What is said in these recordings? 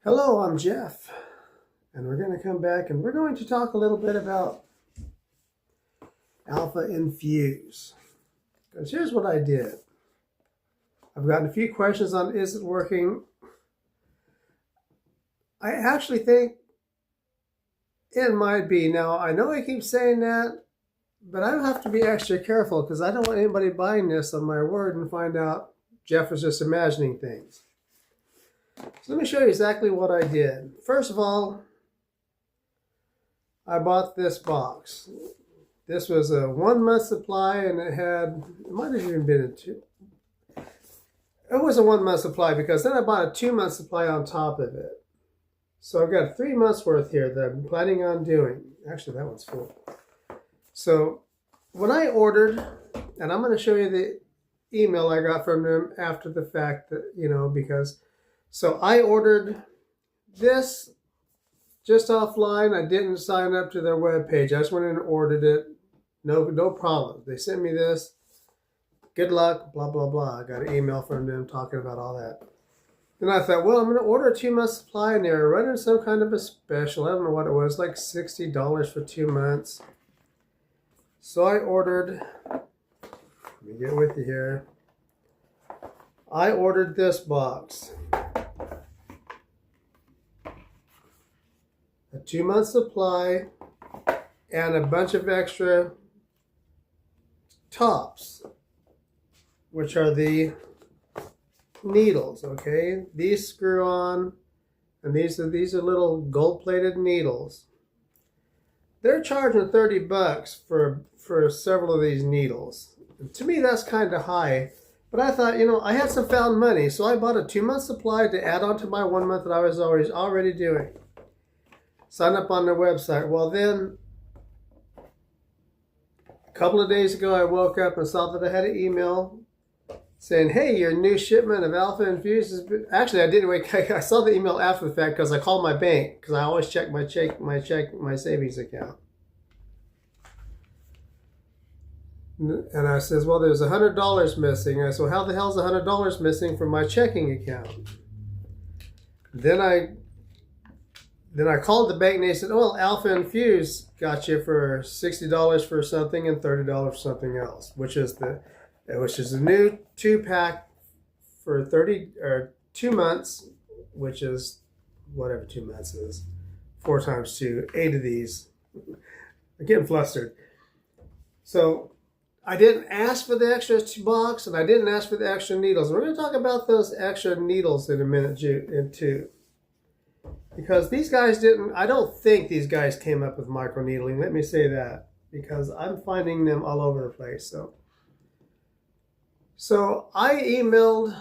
Hello, I'm Jeff, and we're going to come back and we're going to talk a little bit about Alpha Infuse. Because here's what I did. I've gotten a few questions on is it working. I actually think it might be. Now, I know I keep saying that, but I have to be extra careful because I don't want anybody buying this on my word and find out Jeff was just imagining things. So let me show you exactly what I did. First of all, I bought this box. This was a 1 month supply, and it might have even been a two. It was a 1 month supply because then I bought a 2 month supply on top of it. So I've got 3 months worth here that I'm planning on doing. Actually, that one's full. So when I ordered, and I'm going to show you the email I got from them after the fact that, because so I ordered this just offline. I didn't sign up to their webpage. I just went in and ordered it. No problem. They sent me this. Good luck, blah, blah, blah. I got an email from them talking about all that. Then I thought, well, I'm going to order a 2 month supply, and they were running some kind of a special. I don't know what it was, like $60 for 2 months. So I ordered, let me get with you here. I ordered this box. A 2 month supply and a bunch of extra tops, which are the needles, okay? These screw on, and these are little gold-plated needles. They're charging $30 for several of these needles. And to me, that's kind of high. But I thought, I had some found money, so I bought a 2 month supply to add on to my 1 month that I was already doing. Sign up on their website. Well, then, a couple of days ago, I woke up and saw that I had an email saying, hey, your new shipment of Alpha Infuse has been... Actually, I didn't wake up. I saw the email after the fact because I called my bank because I always check my savings account. And I says, well, there's $100 missing. I said, well, how the hell's $100 missing from my checking account? Then I called the bank and they said, oh, well, Alpha Infuse got you for $60 for something and $30 for something else, which is a new 2-pack for 2 months, which is whatever 2 months is. 4 times 2, 8 of these. I'm getting flustered. So I didn't ask for the extra box, and I didn't ask for the extra needles. We're going to talk about those extra needles in a minute too. Because these guys I don't think these guys came up with microneedling. Let me say that. Because I'm finding them all over the place. So I emailed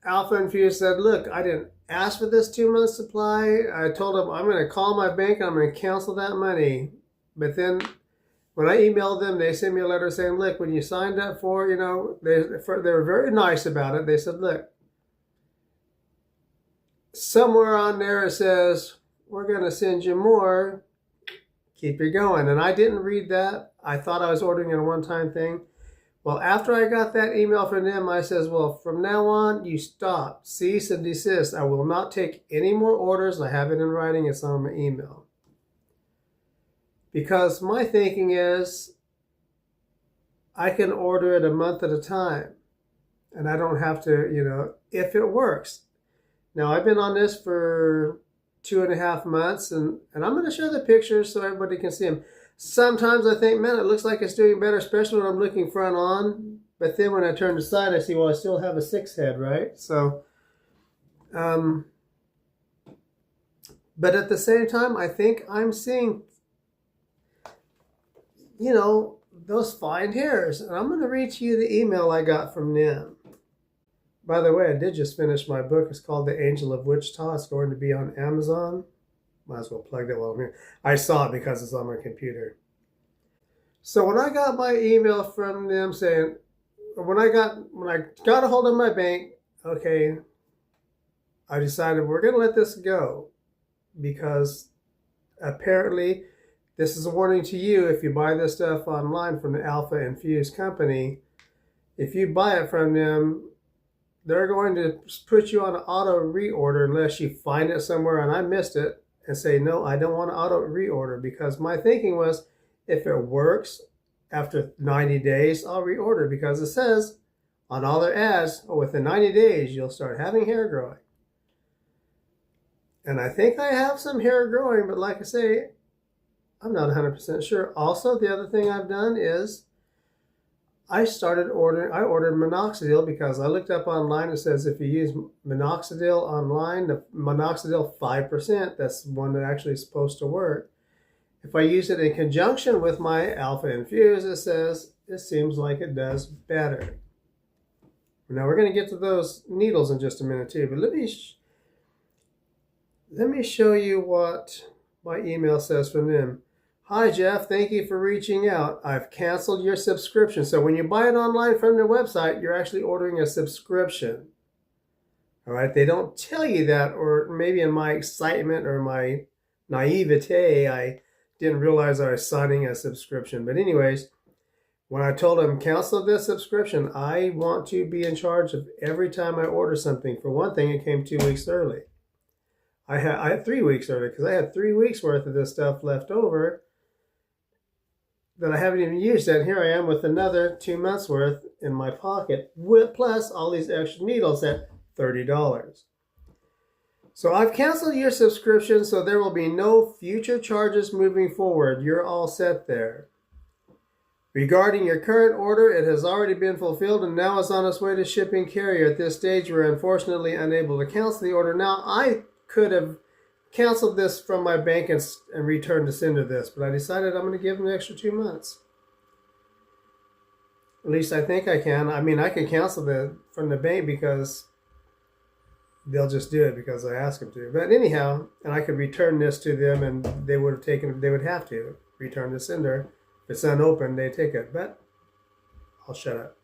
Alpha Infuse, said, look, I didn't ask for this 2 month supply. I told them I'm going to call my bank and I'm going to cancel that money. But then when I emailed them, they sent me a letter saying, look, when you signed up for, they were very nice about it. They said, look, somewhere on there it says, we're going to send you more. Keep it going. And I didn't read that. I thought I was ordering a one-time thing. Well, after I got that email from them, I says, well, from now on, you stop. Cease and desist. I will not take any more orders. I have it in writing. It's on my email. Because my thinking is, I can order it a month at a time. And I don't have to, if it works. Now, I've been on this for 2.5 months, and I'm going to show the pictures so everybody can see them. Sometimes I think, man, it looks like it's doing better, especially when I'm looking front on. But then when I turn to side, I see, well, I still have a 6 head, right? So, but at the same time, I think I'm seeing, those fine hairs. And I'm going to read to you the email I got from them. By the way, I did just finish my book. It's called The Angel of Wichita. It's going to be on Amazon. Might as well plug that while I'm here. I saw it because it's on my computer. So when I got my email from them saying, when I got a hold of my bank, okay, I decided we're going to let this go because apparently this is a warning to you if you buy this stuff online from the Alpha Infuse company. If you buy it from them, they're going to put you on an auto reorder unless you find it somewhere and I missed it and say, no, I don't want to auto reorder, because my thinking was if it works after 90 days, I'll reorder, because it says on all their ads, oh, within 90 days, you'll start having hair growing. And I think I have some hair growing, but like I say, I'm not 100% sure. Also, the other thing I've done is I ordered minoxidil, because I looked up online. It says if you use minoxidil online, the minoxidil 5%, that's the one that actually is supposed to work. If I use it in conjunction with my Alpha Infuse, it says it seems like it does better. Now we're going to get to those needles in just a minute too, but let me show you what my email says from them. Hi, Jeff. Thank you for reaching out. I've canceled your subscription. So when you buy it online from their website, you're actually ordering a subscription. All right. They don't tell you that, or maybe in my excitement or my naivete, I didn't realize I was signing a subscription. But anyways, when I told them cancel this subscription, I want to be in charge of every time I order something. For one thing, it came 2 weeks early. I had 3 weeks early, because I had 3 weeks worth of this stuff left over that I haven't even used yet. And here I am with another 2 months worth in my pocket, plus all these extra needles at $30. So I've canceled your subscription, so there will be no future charges moving forward. You're all set there. Regarding your current order, it has already been fulfilled and now is on its way to shipping carrier. At this stage, we're unfortunately unable to cancel the order. Now, I could have canceled this from my bank and returned the sender this, but I decided I'm going to give them an extra 2 months. At least I think I can. I mean, I can cancel it from the bank because they'll just do it because I asked them to. But anyhow, and I could return this to them, and they would have to return the sender. If it's unopened, they take it. But I'll shut up.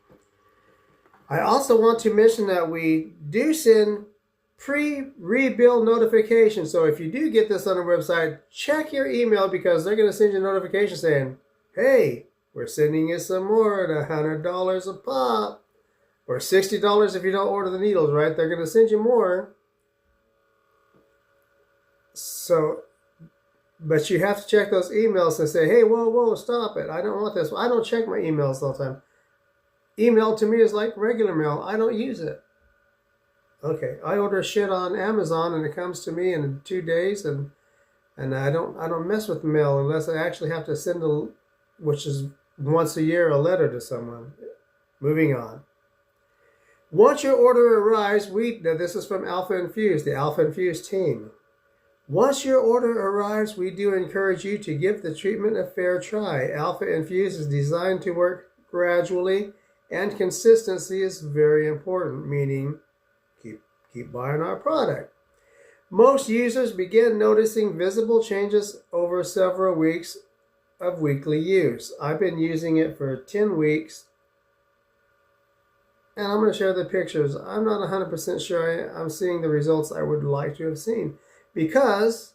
I also want to mention that we do send pre-rebill notifications. So if you do get this on our website, check your email, because they're going to send you a notification saying, hey, we're sending you some more at $100 a pop, or $60 if you don't order the needles, right? They're going to send you more. So, but you have to check those emails and say, hey, whoa, stop it. I don't want this. I don't check my emails all the time. Email to me is like regular mail. I don't use it. Okay, I order shit on Amazon and it comes to me in 2 days, and I don't mess with mail unless I actually have to send which is once a year, a letter to someone. Moving on. Once your order arrives, this is from Alpha Infuse, the Alpha Infuse team. Once your order arrives, we do encourage you to give the treatment a fair try. Alpha Infuse is designed to work gradually, and consistency is very important, meaning keep buying our product. Most users begin noticing visible changes over several weeks of weekly use. I've been using it for 10 weeks, and I'm going to share the pictures. I'm not 100% sure I'm seeing the results I would like to have seen, because,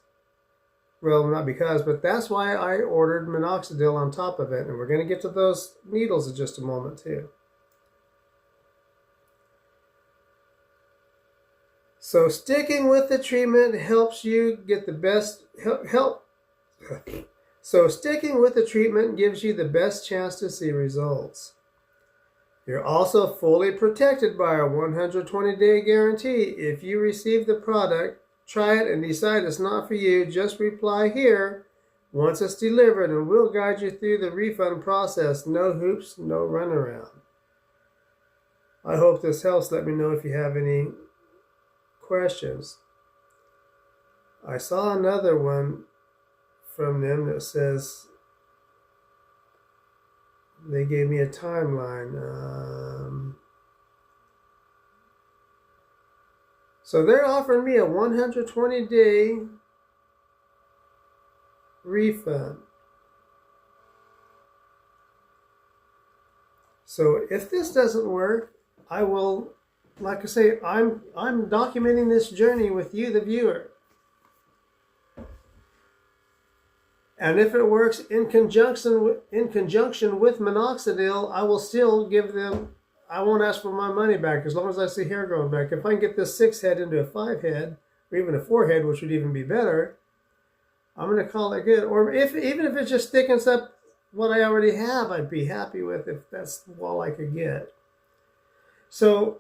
well, not because, but that's why I ordered minoxidil on top of it, and we're going to get to those needles in just a moment too. So sticking with the treatment helps you get the best So sticking with the treatment gives you the best chance to see results. You're also fully protected by a 120-day guarantee. If you receive the product, try it and decide it's not for you, just reply here once it's delivered, and we'll guide you through the refund process. No hoops, no runaround. I hope this helps. Let me know if you have any questions. I saw another one from them that says they gave me a timeline. So they're offering me a 120-day refund. So if this doesn't work, I will, like I say, I'm documenting this journey with you, the viewer. And if it works in conjunction with minoxidil, I will still give them I won't ask for my money back as long as I see hair growing back. If I can get this 6 head into a 5 head, or even a 4 head, which would even be better, I'm going to call it good. Or even if it just thickens up what I already have, I'd be happy with if that's all I could get. So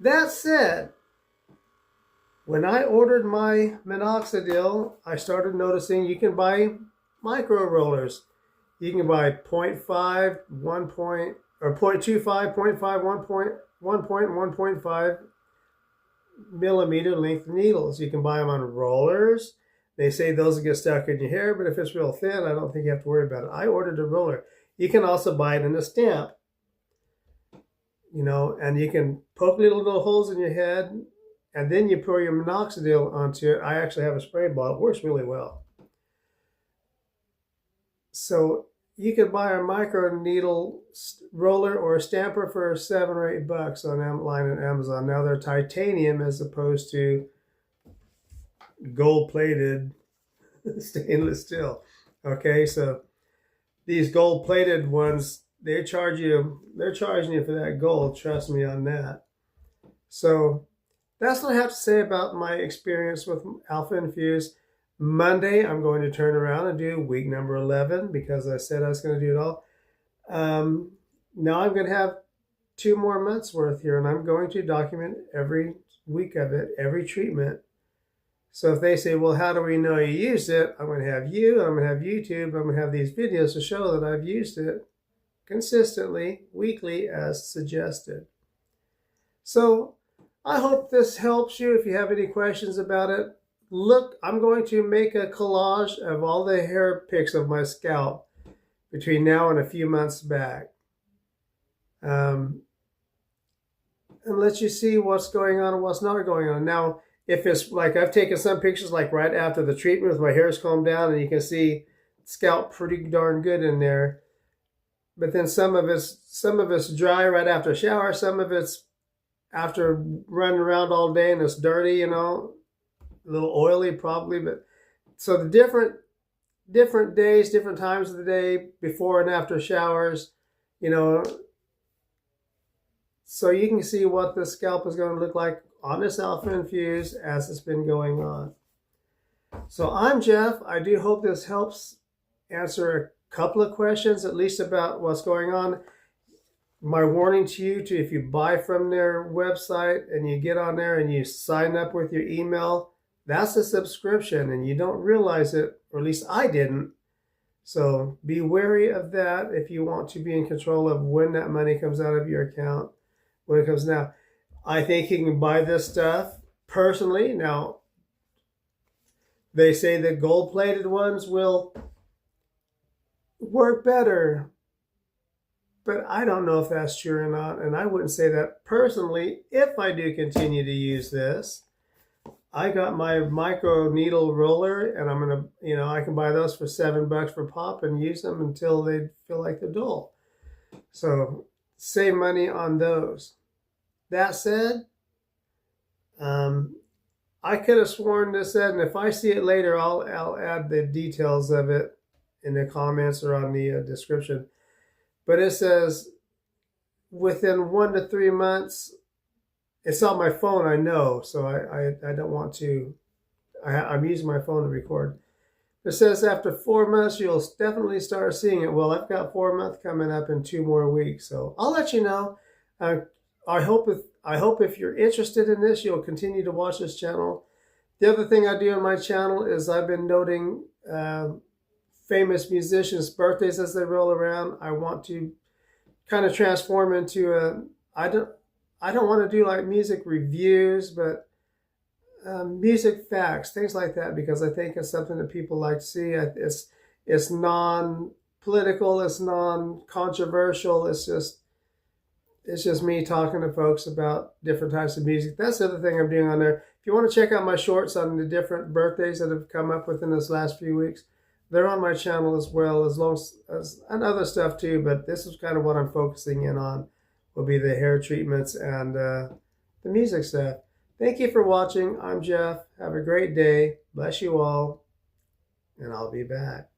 that said, when I ordered my minoxidil, I started noticing you can buy micro rollers. You can buy 0.5, 1 point, or 0.25, 0.5, 1.5 millimeter length needles. You can buy them on rollers. They say those will get stuck in your hair, but if it's real thin, I don't think you have to worry about it. I ordered a roller. You can also buy it in a stamp, and you can poke little holes in your head, and then you pour your minoxidil onto it. I actually have a spray bottle. It works really well. So you can buy a micro needle roller or a stamper for $7 or $8 online on Amazon. Now they're titanium as opposed to gold-plated stainless steel. Okay, so these gold-plated ones, they're charging you for that gold. Trust me on that. So that's what I have to say about my experience with Alpha Infuse. Monday, I'm going to turn around and do week number 11 because I said I was going to do it all. Now I'm going to have 2 more months worth here, and I'm going to document every week of it, every treatment. So if they say, well, how do we know you used it? I'm going to have you, I'm going to have YouTube, I'm going to have these videos to show that I've used it consistently, weekly, as suggested. So I hope this helps you. If you have any questions about it, look, I'm going to make a collage of all the hair pics of my scalp between now and a few months back. And let you see what's going on and what's not going on. Now, if it's like I've taken some pictures like right after the treatment with my hair's combed down, and you can see scalp pretty darn good in there. But then some of it's dry right after a shower. Some of it's after running around all day and it's dirty, a little oily probably. But so the different days, different times of the day, before and after showers, so you can see what the scalp is going to look like on this Alpha Infuse as it's been going on. So I'm Jeff. I do hope this helps answer a couple of questions, at least about what's going on. My warning to you, if you buy from their website and you get on there and you sign up with your email, that's a subscription and you don't realize it, or at least I didn't. So be wary of that if you want to be in control of when that money comes out of your account, when it comes now. I think you can buy this stuff personally. Now, they say that gold-plated ones will work better, but I don't know if that's true or not, and I wouldn't say that personally if I do continue to use this. I got my micro needle roller, and I'm going to, I can buy those for $7 per pop and use them until they feel like they're dull. So save money on those. That said, I could have sworn this said, and if I see it later, I'll add the details of it in the comments or on the description. But it says within 1 to 3 months. It's on my phone, I know, so I don't want to. I'm using my phone to record. It says after 4 months, you'll definitely start seeing it. Well, I've got 4 months coming up in 2 more weeks, so I'll let you know. I hope if you're interested in this, you'll continue to watch this channel. The other thing I do on my channel is I've been noting famous musicians' birthdays as they roll around. I want to kind of transform into I don't want to do like music reviews, but music facts, things like that, because I think it's something that people like to see. It's non-political, it's non-controversial. It's just me talking to folks about different types of music. That's the other thing I'm doing on there. If you want to check out my shorts on the different birthdays that have come up within this last few weeks, they're on my channel as well, as and other stuff too. But this is kind of what I'm focusing in on, will be the hair treatments and the music stuff. Thank you for watching. I'm Jeff. Have a great day. Bless you all. And I'll be back.